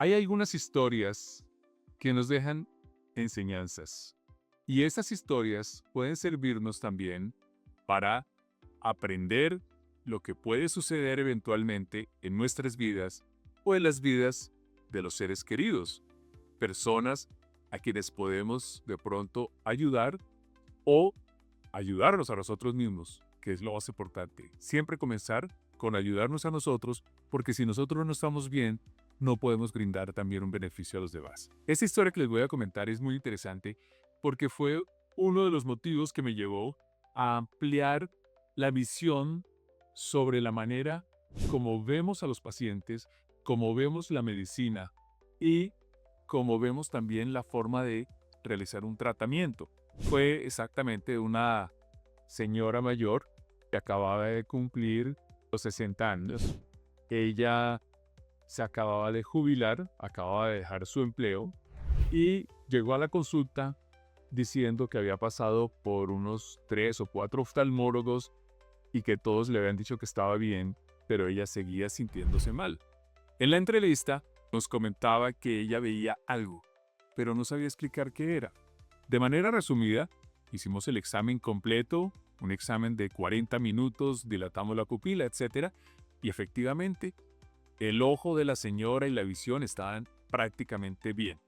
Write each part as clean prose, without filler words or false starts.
Hay algunas historias que nos dejan enseñanzas y esas historias pueden servirnos también para aprender lo que puede suceder eventualmente en nuestras vidas o en las vidas de los seres queridos, personas a quienes podemos de pronto ayudar o ayudarnos a nosotros mismos, que es lo más importante. Siempre comenzar con ayudarnos a nosotros, porque si nosotros no estamos bien, no podemos brindar también un beneficio a los demás. Esta historia que les voy a comentar es muy interesante porque fue uno de los motivos que me llevó a ampliar la visión sobre la manera como vemos a los pacientes, como vemos la medicina y como vemos también la forma de realizar un tratamiento. Fue exactamente una señora mayor que acababa de cumplir los 60 años. Ella se acababa de jubilar, acababa de dejar su empleo y llegó a la consulta diciendo que había pasado por unos 3 o 4 oftalmólogos y que todos le habían dicho que estaba bien, pero ella seguía sintiéndose mal. En la entrevista nos comentaba que ella veía algo, pero no sabía explicar qué era. De manera resumida, hicimos el examen completo, un examen de 40 minutos, dilatamos la pupila, etcétera, y efectivamente, el ojo de la señora y la visión estaban prácticamente bien,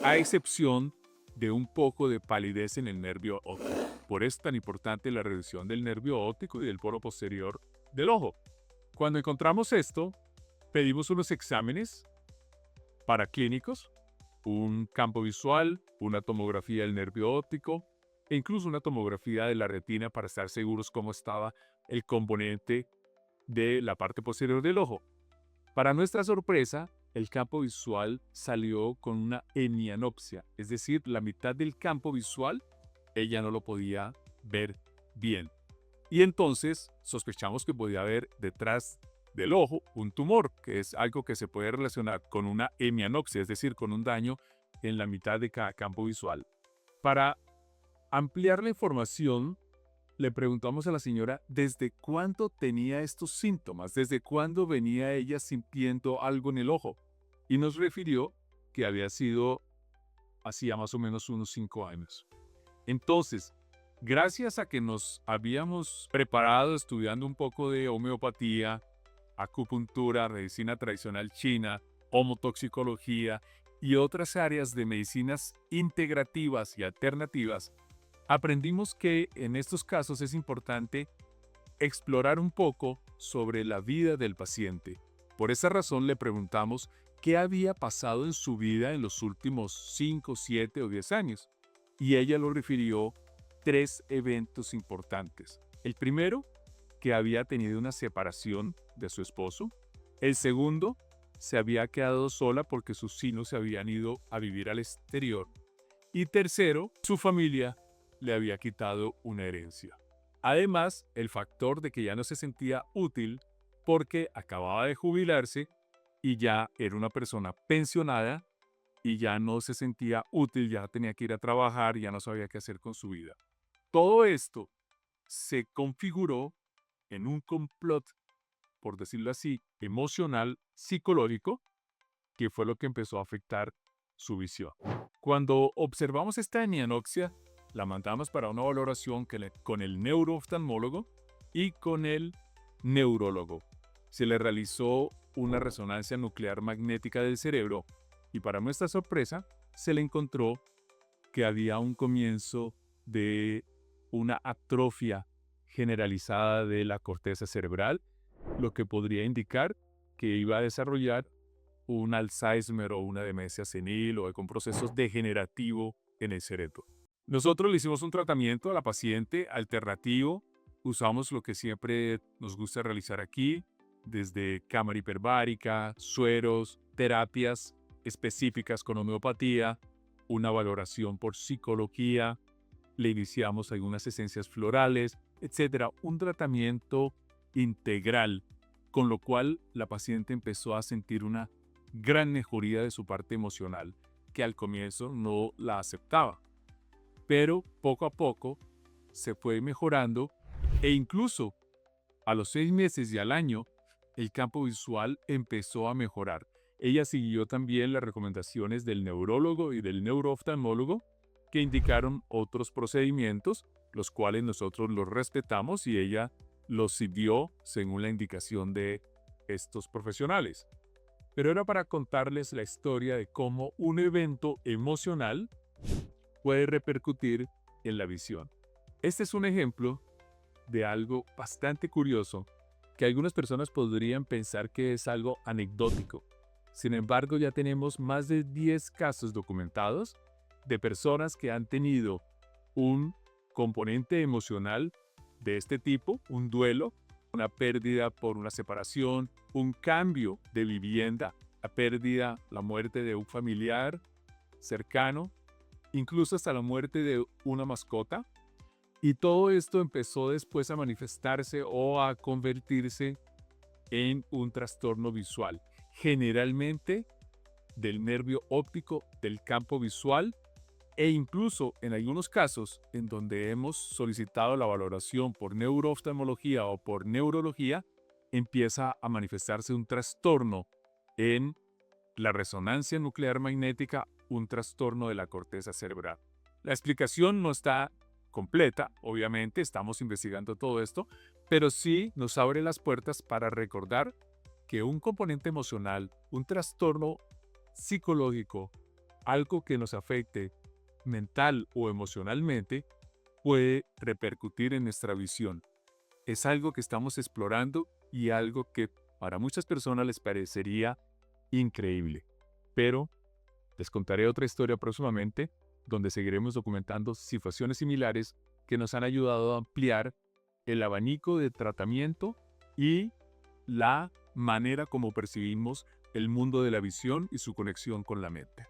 a excepción de un poco de palidez en el nervio óptico. Por eso es tan importante la revisión del nervio óptico y del poro posterior del ojo. Cuando encontramos esto, pedimos unos exámenes paraclínicos, un campo visual, una tomografía del nervio óptico e incluso una tomografía de la retina para estar seguros cómo estaba el componente de la parte posterior del ojo. Para nuestra sorpresa, el campo visual salió con una hemianopsia, es decir, la mitad del campo visual ella no lo podía ver bien. Y entonces sospechamos que podía haber detrás del ojo un tumor, que es algo que se puede relacionar con una hemianopsia, es decir, con un daño en la mitad de cada campo visual. Para ampliar la información, le preguntamos a la señora desde cuándo tenía estos síntomas, desde cuándo venía ella sintiendo algo en el ojo. Y nos refirió que había sido hacía más o menos unos 5 años. Entonces, gracias a que nos habíamos preparado estudiando un poco de homeopatía, acupuntura, medicina tradicional china, homotoxicología y otras áreas de medicinas integrativas y alternativas, aprendimos que en estos casos es importante explorar un poco sobre la vida del paciente. Por esa razón le preguntamos qué había pasado en su vida en los últimos 5, 7 o 10 años. Y ella lo refirió 3 eventos importantes. El primero, que había tenido una separación de su esposo. El segundo, se había quedado sola porque sus hijos se habían ido a vivir al exterior. Y tercero, su familia le había quitado una herencia. Además, el factor de que ya no se sentía útil porque acababa de jubilarse y ya era una persona pensionada y ya no se sentía útil, ya tenía que ir a trabajar, ya no sabía qué hacer con su vida. Todo esto se configuró en un complot, por decirlo así, emocional, psicológico, que fue lo que empezó a afectar su visión. Cuando observamos esta hemianopsia, la mandamos para una valoración con el neurooftalmólogo y con el neurólogo. Se le realizó una resonancia nuclear magnética del cerebro y para nuestra sorpresa se le encontró que había un comienzo de una atrofia generalizada de la corteza cerebral, lo que podría indicar que iba a desarrollar un Alzheimer o una demencia senil o con procesos degenerativos en el cerebro. Nosotros le hicimos un tratamiento a la paciente alternativo, usamos lo que siempre nos gusta realizar aquí, desde cámara hiperbárica, sueros, terapias específicas con homeopatía, una valoración por psicología, le iniciamos algunas esencias florales, etcétera, un tratamiento integral, con lo cual la paciente empezó a sentir una gran mejoría de su parte emocional, que al comienzo no la aceptaba. Pero poco a poco se fue mejorando e incluso a los 6 meses y al año, el campo visual empezó a mejorar. ella siguió también las recomendaciones del neurólogo y del neurooftalmólogo que indicaron otros procedimientos, los cuales nosotros los respetamos y ella los siguió según la indicación de estos profesionales. Pero era para contarles la historia de cómo un evento emocional puede repercutir en la visión. Este es un ejemplo de algo bastante curioso que algunas personas podrían pensar que es algo anecdótico. Sin embargo, ya tenemos más de 10 casos documentados de personas que han tenido un componente emocional de este tipo, un duelo, una pérdida por una separación, un cambio de vivienda, la pérdida, la muerte de un familiar cercano, incluso hasta la muerte de una mascota. Y todo esto empezó después a manifestarse o a convertirse en un trastorno visual, generalmente del nervio óptico del campo visual e incluso en algunos casos en donde hemos solicitado la valoración por neurooftalmología o por neurología, empieza a manifestarse un trastorno en la resonancia nuclear magnética, un trastorno de la corteza cerebral. La explicación no está completa, obviamente, estamos investigando todo esto, pero sí nos abre las puertas para recordar que un componente emocional, un trastorno psicológico, algo que nos afecte mental o emocionalmente, puede repercutir en nuestra visión. Es algo que estamos explorando y algo que para muchas personas les parecería increíble. Pero les contaré otra historia próximamente donde seguiremos documentando situaciones similares que nos han ayudado a ampliar el abanico de tratamiento y la manera como percibimos el mundo de la visión y su conexión con la mente.